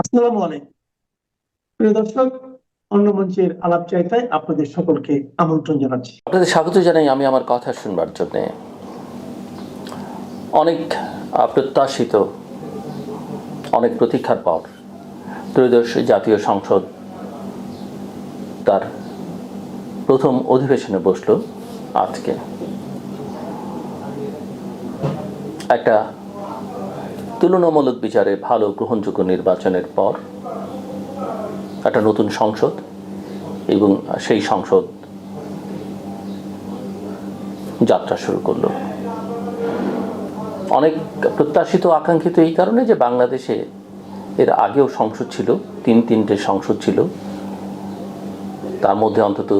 আসসালামু আলাইকুম প্রিয় দর্শক, অন্য মঞ্চের আলাপচারিতায় আপনাদের সকলকে আমন্ত্রণ জানাচ্ছি। আপনাদের স্বাগত জানাই আমি আমার কথা শুনবার জন্যে। অনেক প্রত্যাশিত, অনেক প্রতীক্ষার পর ত্রয়োদশ জাতীয় সংসদ তার প্রথম অধিবেশনে বসল আজকে। একটা তুলনামূলক বিচারে ভালো গ্রহণযোগ্য নির্বাচনের পর একটা নতুন সংসদ এবং সেই সংসদ যাত্রা শুরু করলো। অনেক প্রত্যাশিত আকাঙ্ক্ষিত এই কারণে যে বাংলাদেশে এর আগেও সংসদ ছিল, তিনটে সংসদ ছিল, তার মধ্যে অন্তত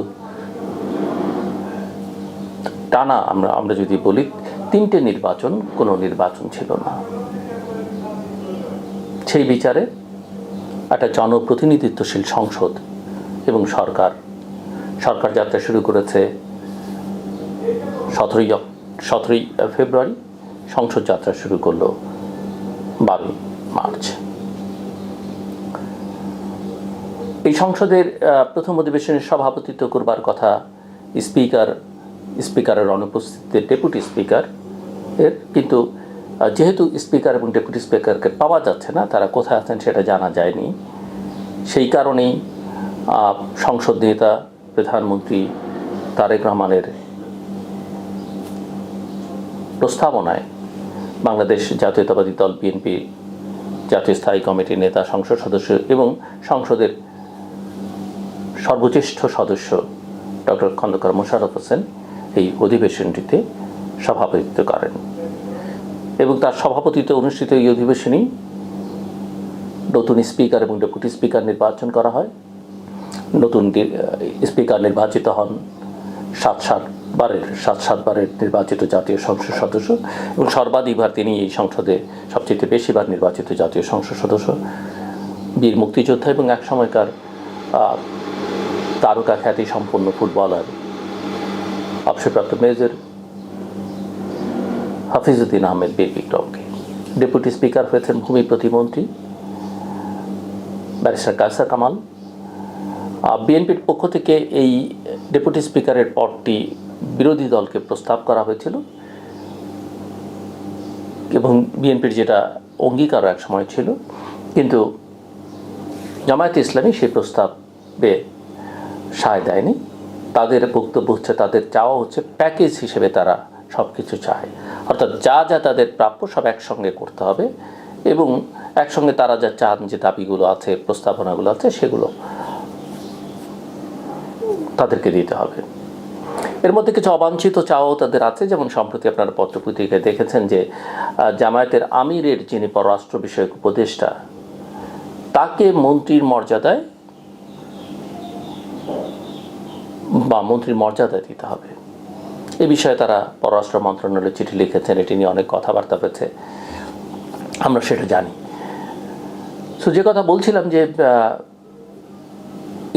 টানা আমরা যদি বলি তিনটে নির্বাচন, কোনো নির্বাচন ছিল না। সেই বিচারে একটা জনপ্রতিনিধিত্বশীল সংসদ এবং সরকার যাত্রা শুরু করেছে 17ই ফেব্রুয়ারি, সংসদ যাত্রা শুরু করলো 12 মার্চ। এই সংসদের প্রথম অধিবেশনের সভাপতিত্ব করবার কথা স্পিকারের অনুপস্থিতিতে ডেপুটি স্পিকার এর, কিন্তু যেহেতু স্পিকার এবং ডেপুটি স্পিকারকে পাওয়া যাচ্ছে না, তারা কোথায় আছেন সেটা জানা যায়নি। সেই কারণেই সংসদ নেতা প্রধানমন্ত্রী তারেক রহমানের প্রস্তাবনায় বাংলাদেশ জাতীয়তাবাদী দল বিএনপি জাতীয় স্থায়ী কমিটির নেতা, সংসদ সদস্য এবং সংসদের সর্বজ্যেষ্ঠ সদস্য ডক্টর খন্দকার মোশাররফ হোসেন এই অধিবেশনটিতে সভাপতিত্ব করেন এবং তার সভাপতিত্বে অনুষ্ঠিত এই অধিবেশনেই নতুন স্পিকার এবং ডেপুটি স্পিকার নির্বাচন করা হয়। নতুন স্পিকার নির্বাচিত হন 7-7বারের নির্বাচিত জাতীয় সংসদ সদস্য এবং সর্বাধিকবার তিনি এই সংসদে সবচেয়ে বেশিবার নির্বাচিত জাতীয় সংসদ সদস্য, বীর মুক্তিযোদ্ধা এবং এক সময়কার তারকা খ্যাতি সম্পন্ন ফুটবলার অবসরপ্রাপ্ত মেজর হাফিজউদ্দিন আহমেদ বীর বিক্রমকে। ডেপুটি স্পিকার হয়েছেন ভূমি প্রতিমন্ত্রী ব্যারিস্টার কায়সার কামাল। বিএনপির পক্ষ থেকে এই ডেপুটি স্পিকারের পদটি বিরোধী দলকে প্রস্তাব করা হয়েছিল এবং বিএনপির যেটা অঙ্গীকার এক সময় ছিল, কিন্তু জামায়াতে ইসলামী সেই প্রস্তাবে সায় দেয়নি। তাদের বক্তব্য হচ্ছে, তাদের চাওয়া হচ্ছে প্যাকেজ হিসেবে তারা সব কিছু চায়, অর্থাৎ যা তাদের প্রাপ্য সব একসঙ্গে করতে হবে এবং একসঙ্গে তারা যা চান, যে দাবিগুলো আছে, প্রস্তাবনাগুলো আছে, সেগুলো তাদেরকে দিতে হবে। এর মধ্যে কিছু অবাঞ্ছিত চাওয়াও তাদের আছে, যেমন সম্প্রতি আপনারা পত্রপত্রিকায় দেখেছেন যে জামায়াতের আমিরের যিনি পররাষ্ট্র বিষয়ক উপদেষ্টা, তাকে মন্ত্রীর মর্যাদায় দিতে হবে। এ বিষয়ে তারা পররাষ্ট্র মন্ত্রণালয়ে চিঠি লিখেছেন, এটি নিয়ে অনেক কথাবার্তা হয়েছে, আমরা সেটা জানি। সো যে কথা বলছিলাম যে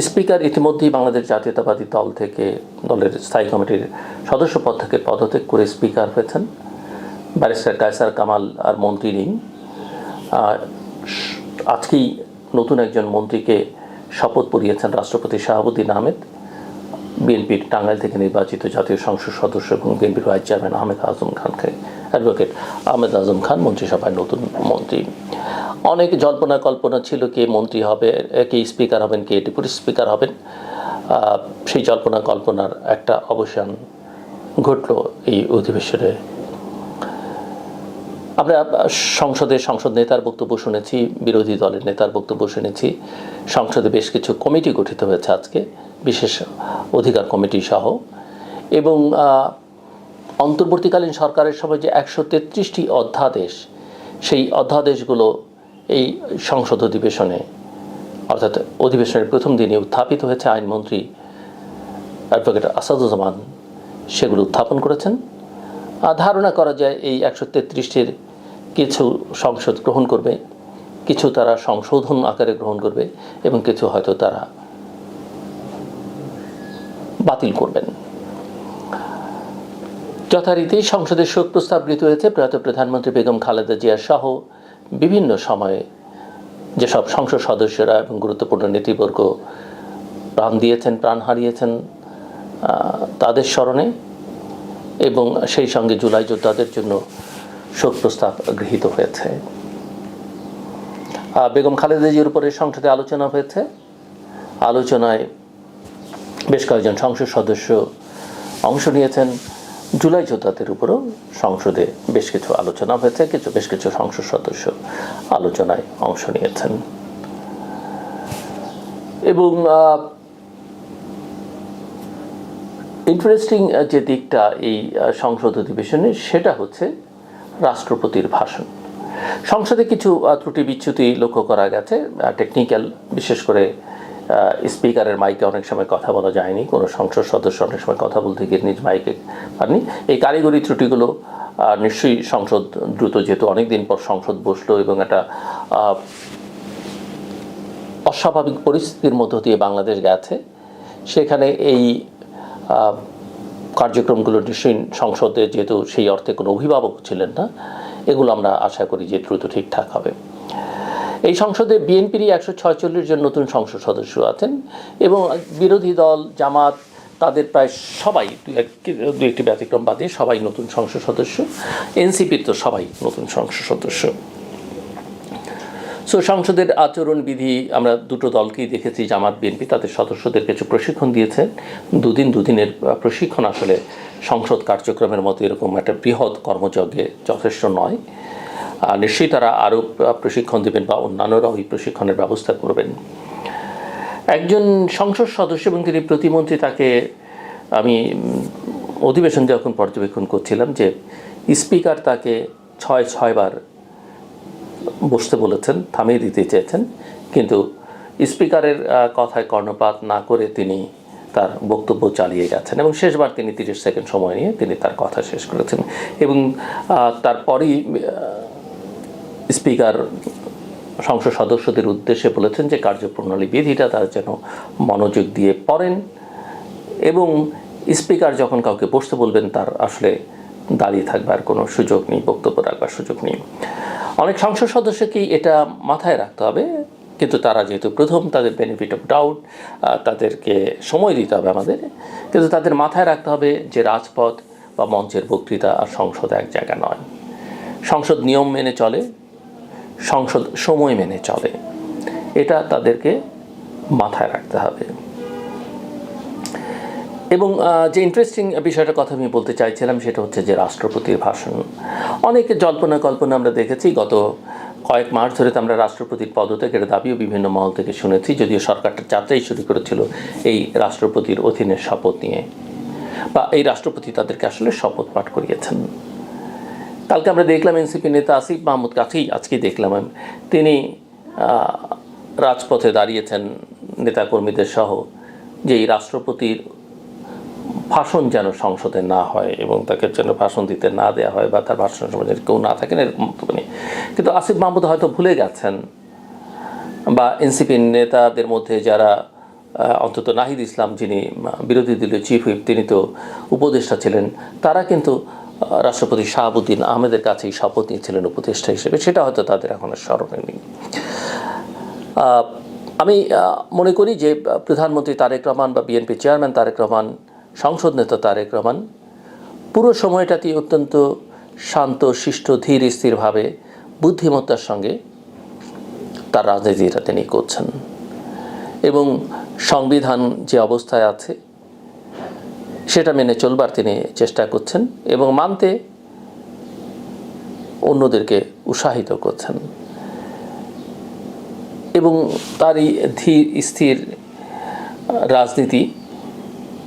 স্পিকার ইতিমধ্যেই বাংলাদেশ জাতীয়তাবাদী দল থেকে, দলের স্থায়ী কমিটির সদস্য পদ থেকে পদত্যাগ করে স্পিকার হয়েছেন ব্যারিস্টার কায়সার কামাল। আর মন্ত্রী নেই। আজকেই নতুন একজন মন্ত্রীকে শপথ পড়িয়েছেন রাষ্ট্রপতি শাহাবুদ্দিন আহমেদ, বিএনপির টাঙ্গাইল থেকে নির্বাচিত জাতীয় সংসদ সদস্য এবং বিএনপির vice chairman advocate Ahmed Azam Khan মন্ত্রিসভায় নতুন মন্ত্রী। অনেক জল্পনা কল্পনা ছিল কে মন্ত্রী হবে, কে স্পিকার হবেন, কে ডেপুটি স্পিকার হবেন। সেই জল্পনা কল্পনার একটা অবসান ঘটল এই অধিবেশনে। আমরা সংসদ নেতার বক্তব্য শুনেছি, বিরোধী দলের নেতার বক্তব্য শুনেছি। সংসদে বেশ কিছু কমিটি গঠিত হয়েছে আজকে, বিশেষ অধিকার কমিটি সহ, এবং অন্তর্বর্তীকালীন সরকারের সময় যে 133টি অধ্যাদেশ, সেই অধ্যাদেশগুলো এই সংসদ অধিবেশনে, অর্থাৎ অধিবেশনের প্রথম দিনে উত্থাপিত হয়েছে। আইনমন্ত্রী অ্যাডভোকেট আসাদুজ্জামান সেগুলো উত্থাপন করেছেন। ধারণা করা যায় এই 133টির কিছু সংসদ গ্রহণ করবে, কিছু তারা সংশোধন আকারে গ্রহণ করবে এবং কিছু হয়তো তারা বাতিল করবেন। যথারীতি সংসদের শোক প্রস্তাব গৃহীত হয়েছে। প্রয়াত প্রধানমন্ত্রী বেগম খালেদা জিয়া সহ বিভিন্ন সময়ে যেসব সংসদ সদস্যরা এবং গুরুত্বপূর্ণ নেতৃবর্গ প্রাণ হারিয়েছেন তাদের স্মরণে, এবং সেই সঙ্গে জুলাই যোদ্ধাদের জন্য শোক প্রস্তাব গৃহীত হয়েছে। বেগম খালেদা জিয়ার উপরে সংসদে আলোচনা হয়েছে। আলোচনায় বেশ কয়েকজন সংসদ সদস্য অংশ নিয়েছেন। জুলাই যোদ্ধাদের উপরও সংসদে বেশ কিছু আলোচনা হয়েছে, বেশ কিছু সংসদ সদস্য আলোচনায় অংশ নিয়েছেন। এবং ইন্টারেস্টিং যে দিকটা এই সংসদ অধিবেশনে, সেটা হচ্ছে রাষ্ট্রপতির ভাষণ। সংসদে কিছু ত্রুটি বিচ্যুতি লক্ষ্য করা গেছে, টেকনিক্যাল, বিশেষ করে স্পিকারের মাইকে অনেক সময় কথা বলা যায়নি, কোনো সংসদ সদস্য অনেক সময় কথা বলতে গিয়ে নিজ মাইকে পাননি। এই কারিগরি ত্রুটিগুলো নিশ্চয়ই সংসদ দ্রুত, যেহেতু অনেকদিন পর সংসদ বসলো এবং একটা অস্বাভাবিক পরিস্থিতির মধ্য দিয়ে বাংলাদেশ গেছে, সেখানে এই কার্যক্রমগুলো নিশ্চয়ই সংসদে, যেহেতু সেই অর্থে কোনো অভিভাবক ছিলেন না, এগুলো আমরা আশা করি যে দ্রুত ঠিকঠাক হবে। এই সংসদে বিএনপিরই 146 জন নতুন সংসদ সদস্য আছেন, এবং বিরোধী দল জামাত তাদের প্রায় সবাই, দু একটি ব্যতিক্রম বাদে সবাই নতুন সংসদ সদস্য। এনসিপির তো সবাই নতুন সংসদ সদস্য। সো সংসদের আচরণবিধি আমরা দুটো দলকেই দেখেছি, জামাত বিএনপি, তাদের সদস্যদের কিছু প্রশিক্ষণ দিয়েছে। দুদিনের প্রশিক্ষণ আসলে সংসদ কার্যক্রমের মতো এরকম একটা বৃহৎ কর্মযজ্ঞে যথেষ্ট নয়। নিশ্চয়ই তারা আরও প্রশিক্ষণ দেবেন বা অন্যান্যরা ওই প্রশিক্ষণের ব্যবস্থা করবেন। একজন সংসদ সদস্য এবং তিনি প্রতিমন্ত্রী, তাকে আমি অধিবেশন যখন পর্যবেক্ষণ করছিলাম যে স্পিকার তাকে 6 বার বসতে বলেছেন, থামিয়ে দিতে চেয়েছেন, কিন্তু স্পিকারের কথায় কর্ণপাত না করে তিনি তার বক্তব্য চালিয়ে গেছেন, এবং শেষবার তিনি 30 সেকেন্ড সময় নিয়ে তিনি তার কথা শেষ করেছেন। এবং তারপরই স্পিকার সংসদ সদস্যদের উদ্দেশ্যে বলেছেন যে কার্যপ্রণালী বিধিটা তারা যেন মনোযোগ দিয়ে পড়েন, এবং স্পিকার যখন কাউকে বসতে বলবেন তার আসলে দাঁড়িয়ে থাকবার কোনো সুযোগ নেই, বক্তব্য রাখবার সুযোগ নেই। অনেক সংসদ সদস্যকেই এটা মাথায় রাখতে হবে, কিন্তু তারা যেহেতু প্রথম, তাদের বেনিফিট অফ ডাউট, তাদেরকে সময় দিতে হবে আমাদের, কিন্তু তাদের মাথায় রাখতে হবে যে রাজপথ বা মঞ্চের বক্তৃতা আর সংসদ এক জায়গা নয়। সংসদ নিয়ম মেনে চলে, সংসদ সময় মেনে চলে, এটা তাদেরকে মাথায় রাখতে হবে। এবং যে ইন্টারেস্টিং বিষয়টার কথা আমি বলতে চাইছিলাম, সেটা হচ্ছে যে রাষ্ট্রপতির ভাষণ। অনেকে জল্পনা কল্পনা আমরা দেখেছি, গত কয়েক মাস ধরে তো আমরা রাষ্ট্রপতির পদত্যাগের দাবিও বিভিন্ন মহল থেকে শুনেছি, যদিও সরকারটা যাত্রাই শুরু করেছিল এই রাষ্ট্রপতির অধীনে শপথ নিয়ে, বা এই রাষ্ট্রপতি তাদেরকে আসলে শপথ পাঠ করিয়েছেন। কালকে আমরা দেখলাম এনসিপি নেতা আসিফ মাহমুদ, আজকে দেখলাম তিনি রাজপথে দাঁড়িয়েছেন নেতাকর্মীদের সহ, যে এই রাষ্ট্রপতির ভাষণ যেন সংসদে না হয় এবং তাকে যেন ভাষণ দিতে না দেওয়া হয়, বা তার ভাষণের সময় কেউ না থাকেন, এরকম বক্তব্য নেই। কিন্তু আসিফ মাহমুদ হয়তো ভুলে গেছেন, বা এনসিপি নেতাদের মধ্যে যারা, অন্তত নাহিদ ইসলাম যিনি বিরোধী দলীয় চিফ হুইপ, তিনি তো উপদেষ্টা ছিলেন, তারা কিন্তু রাষ্ট্রপতি শাহাবুদ্দিন আহমেদের কাছেই শপথ নিয়েছিলেন উপদেষ্টা হিসেবে, সেটা হয়তো তাদের এখন স্মরণে নেই। আমি মনে করি যে প্রধানমন্ত্রী তারেক রহমান বা বিএনপি চেয়ারম্যান তারেক রহমান, সংসদ নেতা তারেক রহমান পুরো সময়টাতেই অত্যন্ত শান্ত, শিষ্ট, ধীর স্থিরভাবে বুদ্ধিমত্তার সঙ্গে তার রাজনীতিটা তিনি করছেন, এবং সংবিধান যে অবস্থায় আছে সেটা মেনে চলবার তিনি চেষ্টা করছেন, এবং মানতে অন্যদেরকে উৎসাহিত করছেন। এবং তার এই ধীর স্থির রাজনীতি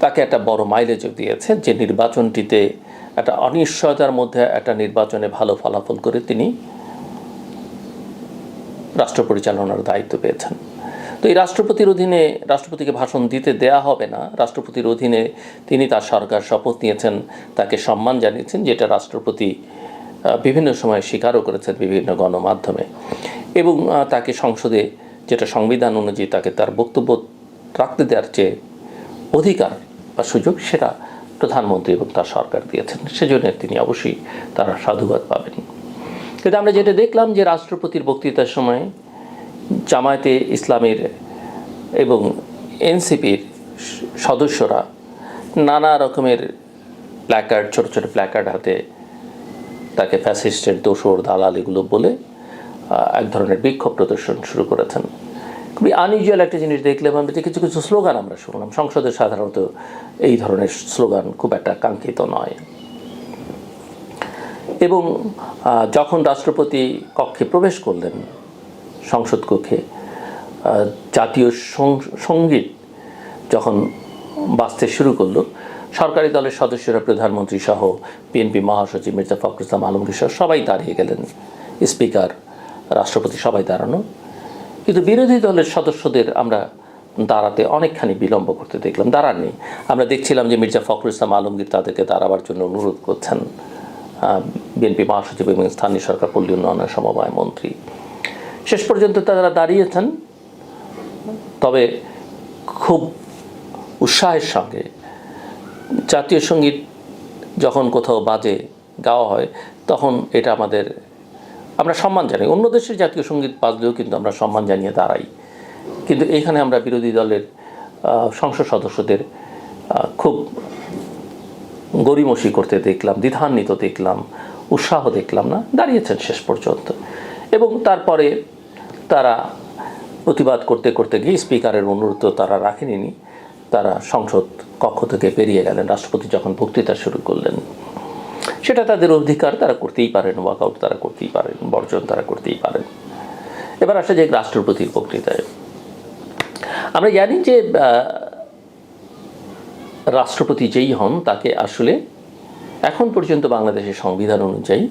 তাকে একটা বড় মাইলেজও দিয়েছে, যে নির্বাচনটিতে একটা অনিশ্চয়তার মধ্যে একটা নির্বাচনে ভালো ফলাফল করে তিনি রাষ্ট্র পরিচালনার দায়িত্ব পেয়েছেন। তো এই রাষ্ট্রপতির অধীনে রাষ্ট্রপতিকে ভাষণ দিতে দেয়া হবে না, রাষ্ট্রপতির অধীনে তিনি তার সরকার শপথ নিয়েছেন, তাকে সম্মান জানিয়েছেন, যেটা রাষ্ট্রপতি বিভিন্ন সময় স্বীকারও করেছেন বিভিন্ন গণমাধ্যমে, এবং তাকে সংসদে যেটা সংবিধান অনুযায়ী তাকে তার বক্তব্য রাখতে দেওয়ার যে অধিকার বা সুযোগ, সেটা প্রধানমন্ত্রী এবং তার সরকার দিয়েছেন, সেজন্য তিনি অবশ্যই তারা সাধুবাদ পাবেন। কিন্তু আমরা যেটা দেখলাম যে রাষ্ট্রপতির বক্তৃতার সময় জামায়াতে ইসলামীর এবং এনসিপির সদস্যরা নানা রকমের প্ল্যাকার্ড, ছোট ছোট প্ল্যাকার্ড হাতে তাকে ফ্যাসিস্টের দোসর দালাল এগুলো বলে এক ধরনের বিক্ষোভ প্রদর্শন শুরু করেছেন। খুবই আনইউজুয়াল একটা জিনিস দেখলাম আমরা, যে কিছু কিছু স্লোগান আমরা শুনলাম। সংসদে সাধারণত এই ধরনের স্লোগান খুব একটা কাঙ্ক্ষিত নয়। এবং যখন রাষ্ট্রপতি কক্ষে প্রবেশ করলেন, সংসদ কক্ষে, জাতীয় সঙ্গীত যখন বাজতে শুরু করলো, সরকারি দলের সদস্যরা, প্রধানমন্ত্রী সহ, বিএনপি মহাসচিব মির্জা ফখরুল ইসলাম আলমগীর সহ সবাই দাঁড়িয়ে গেলেন, স্পিকার, রাষ্ট্রপতি সবাই দাঁড়ানো। কিন্তু বিরোধী দলের সদস্যদের আমরা দাঁড়াতে অনেকখানি বিলম্ব করতে দেখলাম, দাঁড়াননি। আমরা দেখছিলাম যে মির্জা ফখরুল ইসলাম আলমগীর তাদেরকে দাঁড়াবার জন্য অনুরোধ করছেন, বিএনপি মহাসচিব এবং স্থানীয় সরকার পল্লী উন্নয়ন সমবায় মন্ত্রী। শেষ পর্যন্ত তারা দাঁড়িয়েছেন, তবে খুব উৎসাহের সঙ্গে। জাতীয় সঙ্গীত যখন কোথাও বাজে, গাওয়া হয়, তখন এটা আমরা সম্মান জানাই। অন্য দেশের জাতীয় সঙ্গীত বাজলেও কিন্তু আমরা সম্মান জানিয়ে দাঁড়াই। কিন্তু এখানে আমরা বিরোধী দলের সংসদ সদস্যদের খুব গড়িমসি করতে দেখলাম, দ্বিধান্বিত দেখলাম, উৎসাহ দেখলাম না, দাঁড়িয়েছেন শেষ পর্যন্ত। এবং তারপরে তারা প্রতিবাদ করতে করতে গিয়ে স্পিকারের অনুরোধ তারা রাখেনি, তারা সংসদ কক্ষ থেকে বেরিয়ে গেলেন। রাষ্ট্রপতি যখন বক্তৃতা শুরু করলেন, সেটা তাদের অধিকার, তারা করতেই পারেন, ওয়াকআউট তারা করতেই পারেন, বর্জন তারা করতেই পারেন। এবার আসা যায় রাষ্ট্রপতির বক্তৃতায়। আমরা জানি যে রাষ্ট্রপতি যেই হন, তাকে আসলে এখন পর্যন্ত বাংলাদেশের সংবিধান অনুযায়ী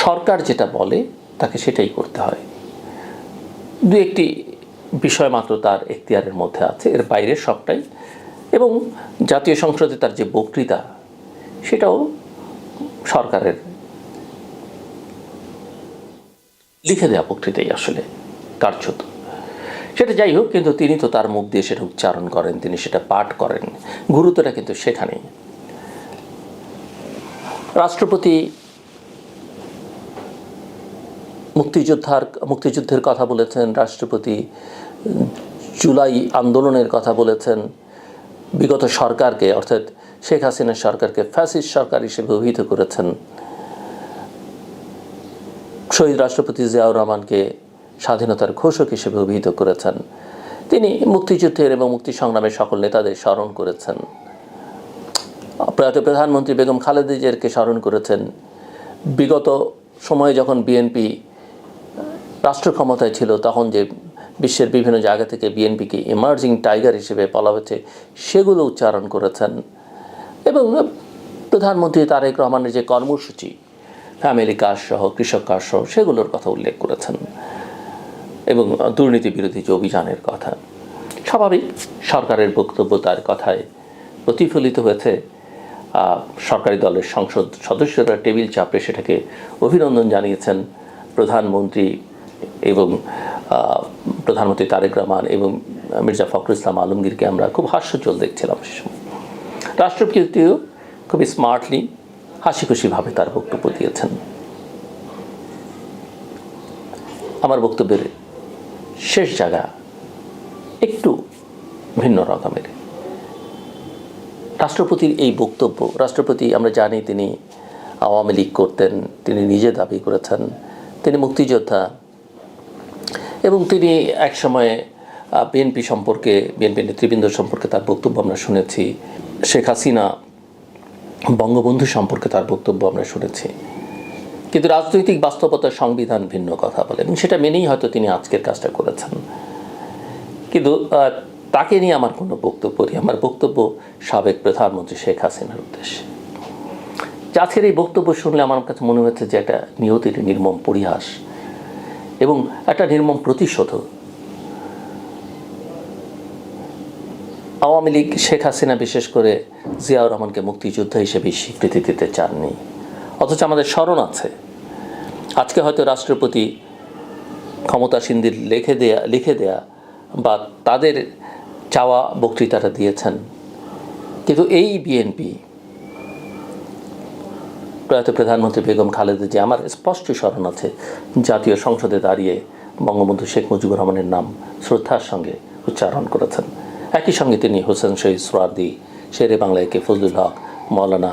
সরকার যেটা বলে তাকে সেটাই করতে হয়। দু একটি বিষয় মাত্র তার এখতিয়ারের মধ্যে আছে, এর বাইরে সবটাই। এবং জাতীয় সংসদে তার যে বক্তৃতা, সেটাও সরকারের লিখে দেওয়া বক্তৃতাই আসলে কার্যত। সেটা যাই হোক, কিন্তু তিনি তো তার মুখ দিয়ে সেটা উচ্চারণ করেন, তিনি সেটা পাঠ করেন। গুরুত্বটা কিন্তু সেখানেই। রাষ্ট্রপতি মুক্তিযুদ্ধের কথা বলেছেন, রাষ্ট্রপতি জুলাই আন্দোলনের কথা বলেছেন, বিগত সরকারকে, অর্থাৎ শেখ হাসিনার সরকারকে ফ্যাসিস্ট সরকার হিসেবে অভিহিত করেছেন। শহীদ রাষ্ট্রপতি জিয়াউর রহমানকে স্বাধীনতার ঘোষক হিসেবে অভিহিত করেছেন। তিনি মুক্তিযুদ্ধের এবং মুক্তি সংগ্রামের সকল নেতাদের স্মরণ করেছেন। প্রয়াত প্রধানমন্ত্রী বেগম খালেদা জিয়াকে স্মরণ করেছেন। বিগত সময়ে যখন বিএনপি রাষ্ট্র ক্ষমতায় ছিল, তখন যে বিশ্বের বিভিন্ন জায়গা থেকে বিএনপিকে ইমার্জিং টাইগার হিসেবে বলা হয়েছে, সেগুলো উচ্চারণ করেছেন। এবং প্রধানমন্ত্রী তারেক রহমানের যে কর্মসূচি, ফ্যামিলি কার্ড সহ, কৃষক কার্ড সহ, সেগুলোর কথা উল্লেখ করেছেন। এবং দুর্নীতি বিরোধী যে অভিযানের কথা। স্বাভাবিক, সরকারের বক্তব্য তার কথায় প্রতিফলিত হয়েছে। সরকারি দলের সংসদ সদস্যরা টেবিল চাপড়ে সেটাকে অভিনন্দন জানিয়েছেন। প্রধানমন্ত্রী এবং প্রধানমন্ত্রী তারেক রহমান এবং মির্জা ফখরুল ইসলাম আলমগীরকে আমরা খুব হাস্যোজ্জ্বল দেখছিলাম সে সময়। রাষ্ট্রপতিও খুবই স্মার্টলি, হাসি খুশিভাবে তার বক্তব্য দিয়েছেন। আমার বক্তব্যের শেষ জায়গা একটু ভিন্ন রকমের। রাষ্ট্রপতির এই বক্তব্য, রাষ্ট্রপতি আমরা জানি তিনি আওয়ামী লীগ করতেন, তিনি নিজে দাবি করেছেন তিনি মুক্তিযোদ্ধা, এবং তিনি একসময়ে বিএনপি সম্পর্কে, বিএনপি নেতৃবৃন্দ সম্পর্কে তার বক্তব্য আমরা শুনেছি। শেখ হাসিনা, বঙ্গবন্ধু সম্পর্কে তার বক্তব্য আমরা শুনেছি। কিন্তু রাজনৈতিক বাস্তবতার সংবিধান ভিন্ন কথা বলে, এবং সেটা মেনেই হয়তো তিনি আজকের কাজটা করেছেন। কিন্তু তাকে নিয়ে আমার কোনো বক্তব্য নেই। আমার বক্তব্য সাবেক প্রধানমন্ত্রী শেখ হাসিনার উদ্দেশ্যে। আজকের এই বক্তব্য শুনলে আমার কাছে মনে হচ্ছে যে একটা নিয়তির নির্মম পরিহাস এবং একটা নির্মম প্রতিশোধ। আওয়ামী লীগ, শেখ হাসিনা বিশেষ করে জিয়াউর রহমানকে মুক্তিযোদ্ধা হিসেবে স্বীকৃতি দিতে চাননি, অথচ আমাদের স্মরণ আছে। আজকে হয়তো রাষ্ট্রপতি ক্ষমতাসীনদের লিখে দেয়া বা তাদের চাওয়া বক্তৃতাটা দিয়েছেন, কিন্তু এই বিএনপি, প্রয়াত প্রধানমন্ত্রী বেগম খালেদা জিয়া, আমার স্পষ্ট স্মরণ আছে জাতীয় সংসদে দাঁড়িয়ে বঙ্গবন্ধু শেখ মুজিবুর রহমানের নাম শ্রদ্ধার সঙ্গে উচ্চারণ করেছেন। একই সঙ্গে তিনি হোসেন শহীদ সোহরাওয়ার্দী, শেরে বাংলা একে ফজলুল হক, মৌলানা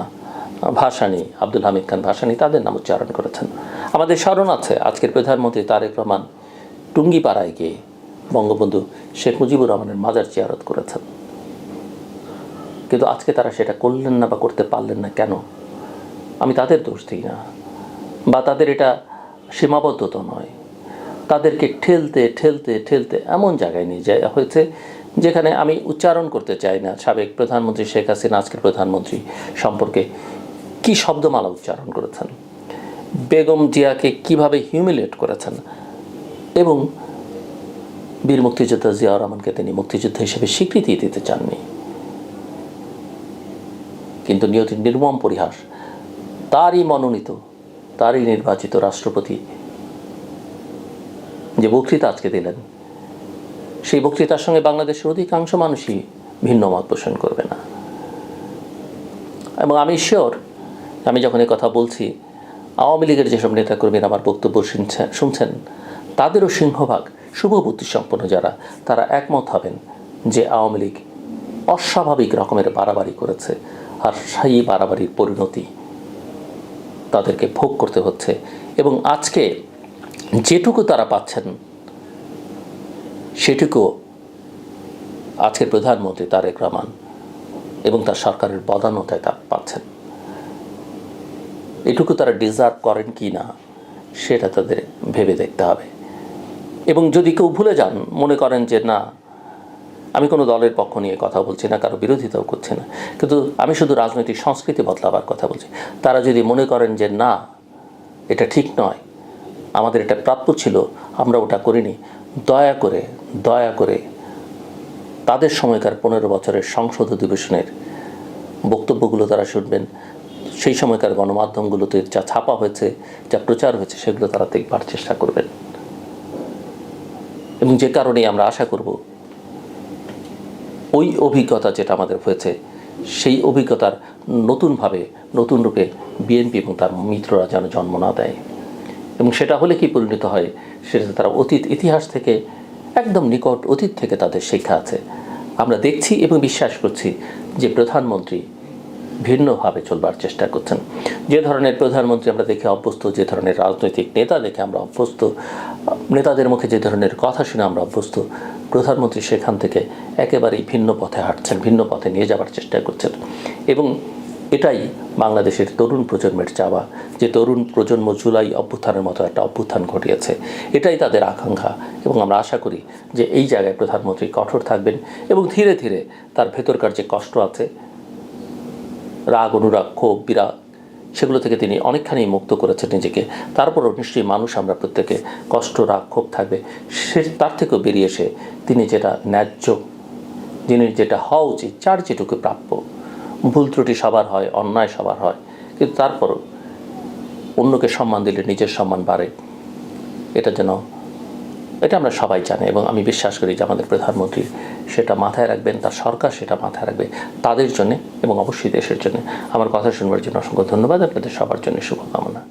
ভাসানী, আব্দুল হামিদ খান ভাসানী তাদের নাম উচ্চারণ করেছেন। আমাদের স্মরণ আছে আজকের প্রধানমন্ত্রী তারেক রহমান টুঙ্গিপাড়ায় গিয়ে বঙ্গবন্ধু শেখ মুজিবুর রহমানের মাজার জিয়ারত করেছেন। কিন্তু আজকে তারা সেটা করলেন না বা করতে পারলেন না কেন? আমি তাদের দোষ দিই না, বা তাদের এটা সীমাবদ্ধতা নয়। তাদেরকে ঠেলতে ঠেলতে ঠেলতে এমন জায়গায় নিয়ে যাওয়া হয়েছে যেখানে আমি উচ্চারণ করতে চাই না সাবেক প্রধানমন্ত্রী শেখ হাসিনা আজকের প্রধানমন্ত্রী সম্পর্কে কী শব্দমালা উচ্চারণ করেছেন, বেগম জিয়াকে কিভাবে হিউমিলেট করেছেন, এবং বীর মুক্তিযোদ্ধা জিয়াউর রহমানকে তিনি মুক্তিযোদ্ধা হিসেবে স্বীকৃতি দিতে চাননি। কিন্তু নিয়তির নির্মম পরিহাস, তারই মনোনীত, তারই নির্বাচিত রাষ্ট্রপতি যে বক্তৃতা আজকে দিলেন, সেই বক্তৃতার সঙ্গে বাংলাদেশের অধিকাংশ মানুষই ভিন্ন মত পোষণ করবে না। এবং আমি শিওর, আমি যখন এই কথা বলছি, আওয়ামী লীগের যেসব নেতাকর্মীরা আমার বক্তব্য শুনছেন তাদেরও সিংহভাগ শুভবুদ্ধি সম্পন্ন যারা, তারা একমত হবেন যে আওয়ামী লীগ অস্বাভাবিক রকমের বাড়াবাড়ি করেছে, আর সেই বাড়াবাড়ির পরিণতি তাদেরকে ভোগ করতে হচ্ছে। এবং আজকে যেটুকু তারা পাচ্ছেন সেটুকু আজকের প্রধানমন্ত্রী তারেক রহমান এবং তার সরকারের বদান্যতায় তা পাচ্ছেন। এটুকু তারা ডিজার্ভ করেন কি না সেটা তাদের ভেবে দেখতে হবে। এবং যদি কেউ ভুলে যান, মনে করেন যে না, আমি কোনো দলের পক্ষ নিয়ে কথা বলছি না, কারো বিরোধিতাও করছি না, কিন্তু আমি শুধু রাজনৈতিক সংস্কৃতি বদলাবার কথা বলছি, তারা যদি মনে করেন যে না, এটা ঠিক নয়, আমাদের এটা প্রাপ্য ছিল, আমরা ওটা করিনি, দয়া করে তাদের সময়কার 15 বছরের সংসদ অধিবেশনের বক্তব্যগুলো তারা শুনবেন। সেই সময়কার গণমাধ্যমগুলোতে যা ছাপা হয়েছে, যা প্রচার হয়েছে, সেগুলো তারা দেখবার চেষ্টা করবেন। এবং যে কারণে আমরা আশা করব ওই অভিজ্ঞতা যেটা আমাদের হয়েছে, সেই অভিজ্ঞতার নতুন রূপে বিএনপি এবং তার মিত্ররা যেন জন্ম না দেয়। এবং সেটা হলে কি পরিণত হয়, সেটা তারা ইতিহাস থেকে, একদম নিকট অতীত থেকে তাদের শিক্ষা আছে। আমরা দেখছি এবং বিশ্বাস করছি যে প্রধানমন্ত্রী ভিন্নভাবে চলবার চেষ্টা করছেন। যে ধরনের প্রধানমন্ত্রী আমরা দেখে অভ্যস্ত, যে ধরনের রাজনৈতিক নেতা দেখে আমরা অভ্যস্ত, নেতাদের মুখে যে ধরনের কথা শুনে আমরা অভ্যস্ত, প্রধানমন্ত্রী সেখান থেকে একেবারেই ভিন্ন পথে হাঁটছেন, ভিন্ন পথে নিয়ে যাওয়ার চেষ্টা করছেন। এবং এটাই বাংলাদেশের তরুণ প্রজন্মের চাওয়া, যে তরুণ প্রজন্ম জুলাই অভ্যুত্থানের মতো একটা অভ্যুত্থান ঘটিয়েছে, এটাই তাদের আকাঙ্ক্ষা। এবং আমরা আশা করি যে এই জায়গায় প্রধানমন্ত্রী কঠোর থাকবেন এবং ধীরে ধীরে তার ভেতরকার যে কষ্ট আছে, রাগ, অনুরাগ, ক্ষোভ, বিরাগ, সেগুলো থেকে তিনি অনেকখানি মুক্ত করেছেন নিজেকে। তারপরও নিশ্চয়ই মানুষ, আমরা প্রত্যেকে কষ্ট, রাগ, ক্ষোভ থাকবে, সে তার থেকেও বেরিয়ে এসে তিনি যেটা ন্যায্য, যিনি যেটা হওয়া উচিত, যার যেটুকু প্রাপ্য, ভুল ত্রুটি সবার হয়, অন্যায় সবার হয়, কিন্তু তারপরও অন্যকে সম্মান দিলে নিজের সম্মান বাড়ে, এটা আমরা সবাই জানি। এবং আমি বিশ্বাস করি যে আমাদের প্রধানমন্ত্রী সেটা মাথায় রাখবেন, তার সরকার সেটা মাথায় রাখবে তাদের জন্য এবং অবশ্যই দেশের জন্য। আমার কথা শুনবার জন্য অসংখ্য ধন্যবাদ। আপনাদের সবার জন্য শুভকামনা।